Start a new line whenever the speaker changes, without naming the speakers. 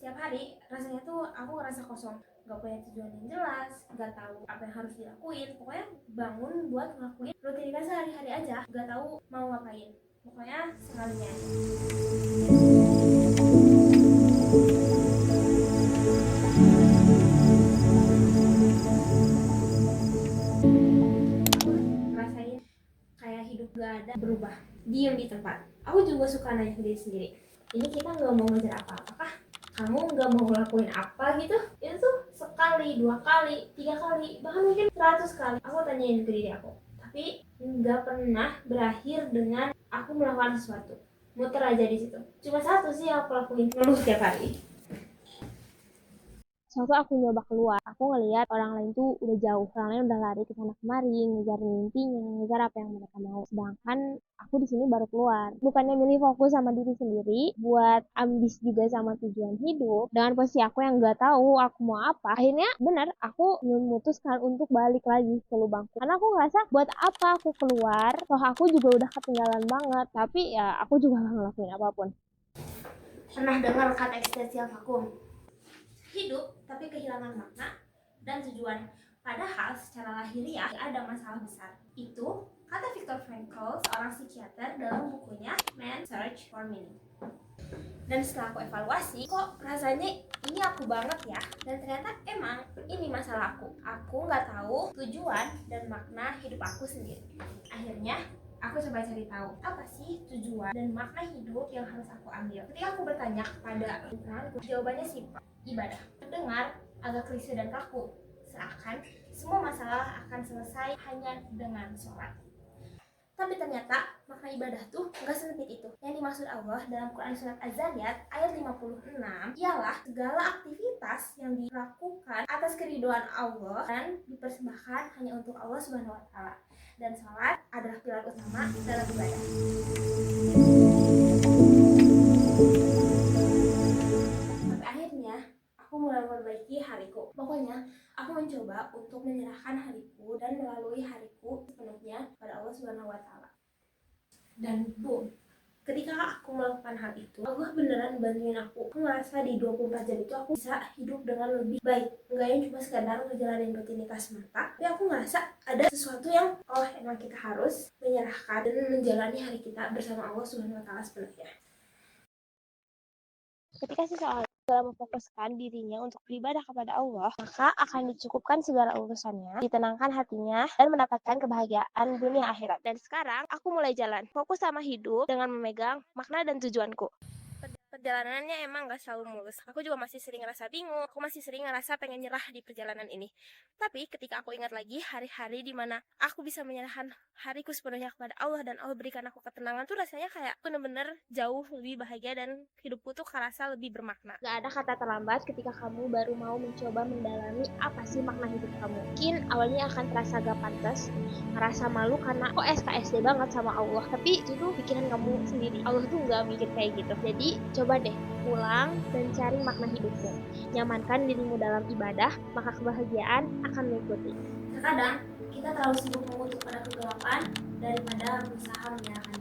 setiap hari rasanya tuh aku ngerasa kosong, gak punya tujuan yang jelas, gak tahu apa yang harus dilakuin. Pokoknya bangun buat ngelakuin rutinitas sehari-hari aja, gak tahu mau ngapain. Pokoknya sekalinya aja. Ngerasain kayak hidup gak ada berubah, diem di tempat. Aku juga suka nanya ke diri sendiri, ini kita nggak mau ngejar apa-apa kah? Kamu nggak mau ngelakuin apa gitu? Itu tuh sekali, 2 kali, 3 kali, bahkan mungkin 100 kali aku tanyain ke diri aku, tapi nggak pernah berakhir dengan aku melakukan sesuatu. Muter aja di situ. Cuma satu sih yang aku lakuin, ngeluh setiap hari.
Suatu aku nyoba keluar, aku ngelihat orang lain tuh udah jauh, orang lain udah lari ke sana kemari, ngejar mimpinya, ngejar apa yang mereka mau. Sedangkan aku di sini baru keluar. Bukannya milih fokus sama diri sendiri, buat ambis juga sama tujuan hidup. Dengan posisi aku yang nggak tahu aku mau apa, akhirnya bener aku memutuskan untuk balik lagi ke lubangku. Karena aku ngerasa buat apa aku keluar, toh aku juga udah ketinggalan banget. Tapi ya aku juga nggak ngelakuin apapun.
Pernah dengar kata eksistensial vakum? Hidup tapi kehilangan makna dan tujuan. Padahal secara lahiriah ada masalah besar. Itu kata Viktor Frankl, seorang psikiater, dalam bukunya Man's Search for Meaning. Dan setelah aku evaluasi, kok rasanya ini aku banget ya. Dan ternyata emang ini masalah aku. Aku nggak tahu tujuan dan makna hidup aku sendiri. Akhirnya aku coba cari tahu apa sih tujuan dan makna hidup yang harus aku ambil. Ketika aku bertanya kepada lingkunganku, jawabannya simpel, ibadah. Terdengar agak klise dan kaku, seakan semua masalah akan selesai hanya dengan sholat. Tapi ternyata makna ibadah tuh nggak sempit itu. Yang dimaksud Allah dalam Quran Surat Az-Zariyat ayat 56 ialah segala aktivitas yang dilakukan atas keriduan Allah dan dipersembahkan hanya untuk Allah Subhanahu wa Ta'ala. Dan sholat adalah pilar utama dalam ibadah. Sampai akhirnya aku mulai memperbaiki hariku. Pokoknya aku mencoba untuk menyerahkan hariku dan melalui hariku sepenuhnya pada Allah Subhanahu wa Ta'ala. Dan boom, ketika aku melakukan hal itu, Allah beneran bantuin aku. Aku ngerasa di 24 jam itu aku bisa hidup dengan lebih baik. Enggak yang cuma sekadar ngejalanin rutinitas semata, tapi aku ngerasa ada sesuatu yang emang kita harus menyerahkan dan menjalani hari kita bersama Allah Subhanahu wa Ta'ala sepenuhnya.
Ketika seseorang dalam memfokuskan dirinya untuk beribadah kepada Allah, maka akan dicukupkan segala urusannya, ditenangkan hatinya, dan mendapatkan kebahagiaan dunia akhirat. Dan sekarang aku mulai jalan, fokus sama hidup dengan memegang makna dan tujuanku. Perjalanannya emang gak selalu mulus. Aku juga masih sering ngerasa bingung, aku masih sering ngerasa pengen nyerah di perjalanan ini. Tapi ketika aku ingat lagi hari-hari di mana aku bisa menyerahkan hariku sepenuhnya kepada Allah dan Allah berikan aku ketenangan, tuh rasanya kayak bener-bener jauh lebih bahagia dan hidupku tuh kerasa lebih bermakna. Gak ada kata terlambat ketika kamu baru mau mencoba mendalami apa sih makna hidup kamu. Mungkin awalnya akan terasa gak pantas, ngerasa malu karena kok SKSD banget sama Allah. Tapi itu tuh pikiran kamu sendiri. Allah tuh gak mikir kayak gitu. Jadi coba deh pulang dan cari makna hidupmu. Nyamankan dirimu dalam ibadah, maka kebahagiaan akan mengikuti.
Terkadang kita terlalu sibuk mengutuk pada kegelapan daripada berusaha menyerahkan